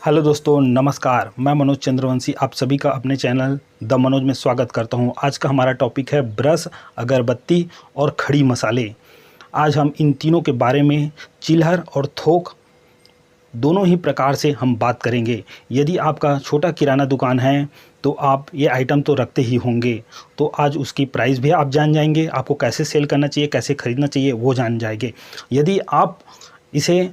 Hello दोस्तों, नमस्कार। मैं मनोज चंद्रवंशी आप सभी का अपने चैनल द मनोज में स्वागत करता हूं। आज का हमारा टॉपिक है ब्रश, अगरबत्ती और खड़ी मसाले। आज हम इन तीनों के बारे में चिल्हर और थोक दोनों ही प्रकार से हम बात करेंगे। यदि आपका छोटा किराना दुकान है तो आप ये आइटम तो रखते ही होंगे, तो आज उसकी प्राइस भी आप जान जाएंगे, आपको कैसे सेल करना चाहिए, कैसे ख़रीदना चाहिए वो जान जाएंगे। यदि आप इसे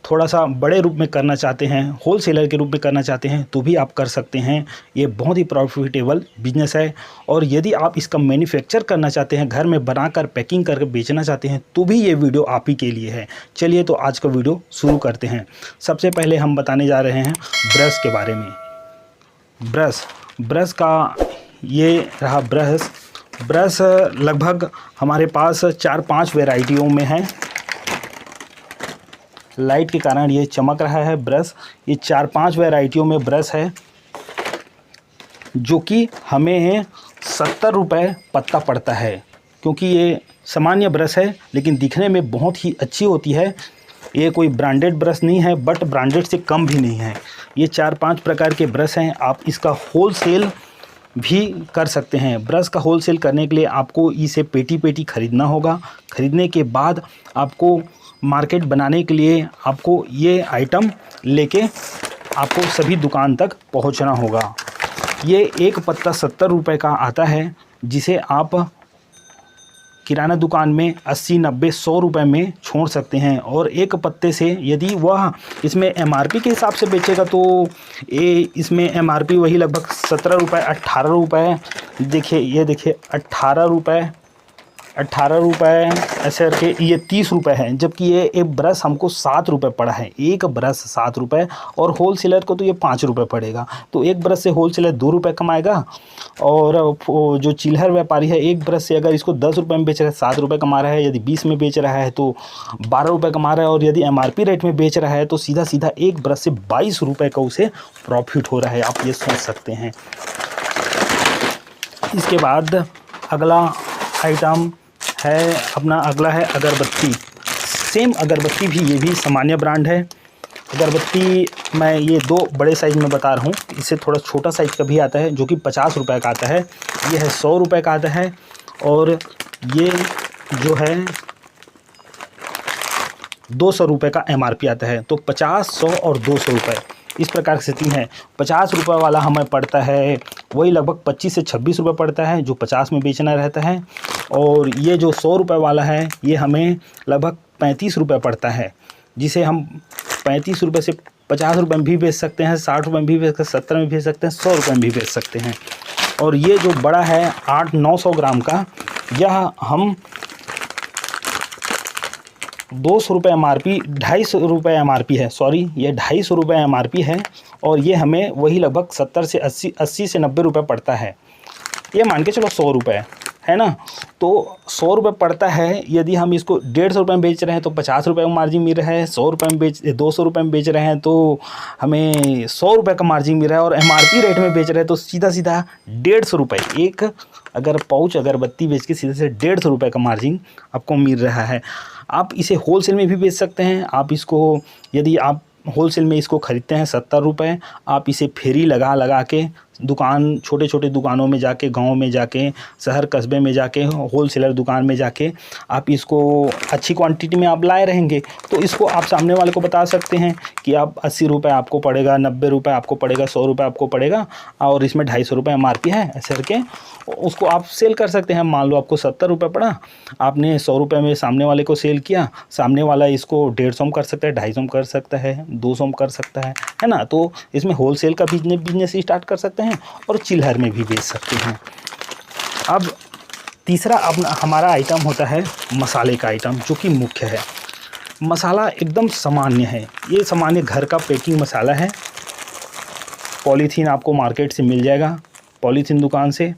थोड़ा सा बड़े रूप में करना चाहते हैं, होल सेलर के रूप में करना चाहते हैं तो भी आप कर सकते हैं। ये बहुत ही प्रॉफिटेबल बिजनेस है। और यदि आप इसका मैन्युफैक्चर करना चाहते हैं, घर में बनाकर पैकिंग करके बेचना चाहते हैं तो भी ये वीडियो आप ही के लिए है। चलिए तो आज का वीडियो शुरू करते हैं। सबसे पहले हम बताने जा रहे हैं ब्रश के बारे में। ब्रश का ये रहा ब्रश लगभग हमारे पास 4-5 वेराइटियों में है। लाइट के कारण ये चमक रहा है ब्रश। ये 4-5 वैरायटियों में ब्रश है जो कि हमें 70 रुपये पत्ता पड़ता है, क्योंकि ये सामान्य ब्रश है लेकिन दिखने में बहुत ही अच्छी होती है। ये कोई ब्रांडेड ब्रश नहीं है, बट ब्रांडेड से कम भी नहीं है। ये 4-5 प्रकार के ब्रश हैं। आप इसका होल सेल भी कर सकते हैं। ब्रश का होल सेल करने के लिए आपको इसे पेटी ख़रीदना होगा। ख़रीदने के बाद आपको मार्केट बनाने के लिए आपको ये आइटम लेके आपको सभी दुकान तक पहुंचना होगा। ये एक पत्ता 70 रुपये का आता है, जिसे आप किराना दुकान में 80, 90, 100 रुपये में छोड़ सकते हैं। और एक पत्ते से यदि वह इसमें MRP के हिसाब से बेचेगा तो इसमें MRP वही लगभग 17 रुपये, 18 रुपये। देखिए, ये देखिए 18 रुपये ऐसे करके ये 30 रुपये है, जबकि ये एक ब्रश हमको 7 रुपये पड़ा है। एक ब्रश 7 रुपये, और होल सेलर को तो ये 5 रुपये पड़ेगा। तो एक ब्रश से होल सेलर 2 रुपये कमाएगा। और जो चिल्हर व्यापारी है, एक ब्रश से अगर इसको 10 रुपये में बेच रहा है 7 रुपये कमा रहा है। यदि 20 में बेच रहा है तो 12 रुपये कमा रहा है। और यदि MRP रेट में बेच रहा है तो सीधा एक ब्रश से 22 रुपये का उसे प्रॉफिट हो रहा है। आप ये सोच सकते हैं। इसके बाद अगला आइटम है अपना, अगला है अगरबत्ती। सेम अगरबत्ती भी, ये भी सामान्य ब्रांड है। अगरबत्ती मैं ये 2 बड़े साइज़ में बता रहा हूँ। इससे थोड़ा छोटा साइज़ का भी आता है जो कि 50 रुपये का आता है। ये है 100 रुपये का आता है। और ये जो है 200 रुपये का MRP आता है। तो 50, 100 और 200 रुपये इस प्रकार से 3 है। 50 रुपये वाला हमें पड़ता है वही लगभग 25 से 26 रुपये पड़ता है, जो 50 में बेचना रहता है। और ये जो 100 रुपये वाला है ये हमें लगभग 35 रुपये पड़ता है, जिसे हम 35 रुपये से 50 रुपये में भी बेच सकते हैं, 60 रुपये में भी बेच सकते हैं, 70 में भी बेच सकते हैं, 100 रुपये में भी बेच सकते हैं। और ये जो बड़ा है 800-900 ग्राम का, यह हम 200 रुपये MRP, 250 रुपये MRP है। सॉरी, ये 250 रुपये MRP है। और ये हमें वही लगभग 70 से 80 से 90 रुपये पड़ता है। ये मान के चलो 100 रुपये है ना। तो 100 रुपये पड़ता है। यदि हम इसको 150 रुपये में बेच रहे हैं तो 50 रुपये का मार्जिन मिल रहा है। 100 रुपये में 200 रुपये में बेच रहे हैं तो हमें 100 रुपये का मार्जिन मिल रहा है। और MRP रेट में बेच रहे हैं तो सीधा 150 रुपये, एक अगर पाउच अगरबत्ती बेच के सीधे से 150 रुपये का मार्जिन आपको मिल रहा है। आप इसे होलसेल में भी बेच सकते हैं। आप इसको, यदि आप होलसेल में इसको ख़रीदते हैं 70 रुपये, आप इसे फेरी लगा के दुकान, छोटे दुकानों में जाके, गांव में जाके, शहर कस्बे में जाके, होलसेलर दुकान में जाके आप इसको अच्छी क्वांटिटी में आप लाए रहेंगे तो इसको आप सामने वाले को बता सकते हैं कि आप 80 रुपये आपको पड़ेगा, 90 रुपये आपको पड़ेगा, 100 रुपये आपको पड़ेगा, और इसमें 250 रुपये MRP है। ऐसे करके उसको आप सेल कर सकते हैं। मान लो आपको 70 रुपये पड़ा, आपने 100 रुपये में सामने वाले को सेल किया, सामने वाला इसको 150 में कर सकता है, 250 में कर सकता है, 200 में कर सकता है ना। तो इसमें होलसेल का बिजनेस स्टार्ट कर सकते हैं और चिल्हर में भी बेच सकते हैं। अब तीसरा हमारा आइटम होता है मसाले का आइटम, जो कि मुख्य है। मसाला एकदम सामान्य है। ये सामान्य घर का पैकिंग मसाला है। पॉलीथीन आपको मार्केट से मिल जाएगा, पॉलीथीन दुकान से।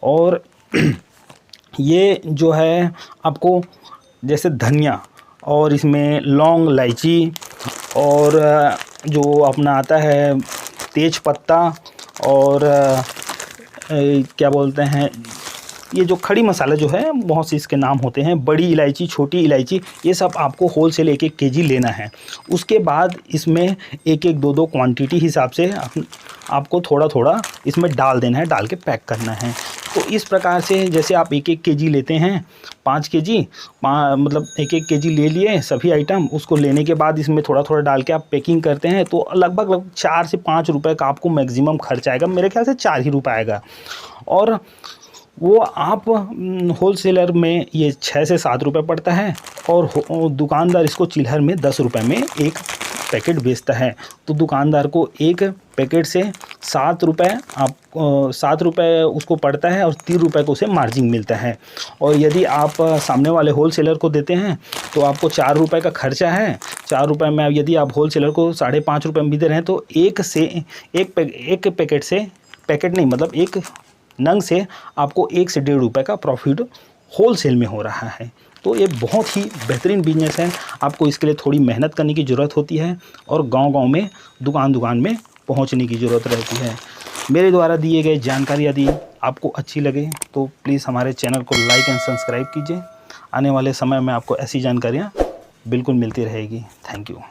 और ये जो है आपको जैसे धनिया, और इसमें लौंग, इलायची, और जो अपना आता है तेज पत्ता, और क्या बोलते हैं, ये जो खड़ी मसाला जो है बहुत से इसके नाम होते हैं, बड़ी इलायची, छोटी इलायची, ये सब आपको होलसेल 1-1 केजी लेना है। उसके बाद इसमें 1-1, 2-2 क्वांटिटी हिसाब से आपको थोड़ा थोड़ा इसमें डाल देना है, डाल के पैक करना है। तो इस प्रकार से जैसे आप 1-1 केजी लेते हैं, 5 केजी मतलब 1-1 केजी ले लिए सभी आइटम, उसको लेने के बाद इसमें थोड़ा थोड़ा डाल के आप पैकिंग करते हैं तो लगभग 4 से 5 रुपए का आपको मैक्सिमम खर्च आएगा, मेरे ख्याल से 4 ही रुपये आएगा। और वो आप होलसेलर में ये 6 से 7 रुपये पड़ता है और दुकानदार इसको चिल्हर में 10 रुपये में एक पैकेट बेचता है। तो दुकानदार को एक पैकेट से 7 रुपये उसको पड़ता है और 3 रुपये को उसे मार्जिन मिलता है। और यदि आप सामने वाले होलसेलर को देते हैं तो आपको 4 रुपये का खर्चा है। 4 रुपये में यदि आप होलसेलर को 5.5 रुपये में भी दे रहे हैं तो एक पैकेट से, पैकेट नहीं मतलब एक नंग से आपको 1 से 1.5 रुपये का प्रॉफिट होलसेल में हो रहा है। तो ये बहुत ही बेहतरीन बिजनेस है। आपको इसके लिए थोड़ी मेहनत करने की ज़रूरत होती है और गांव-गांव में, दुकान में पहुंचने की ज़रूरत रहती है। मेरे द्वारा दिए गए जानकारी यदि आपको अच्छी लगे तो प्लीज़ हमारे चैनल को लाइक एंड सब्सक्राइब कीजिए। आने वाले समय में आपको ऐसी जानकारियाँ बिल्कुल मिलती रहेगी। Thank you.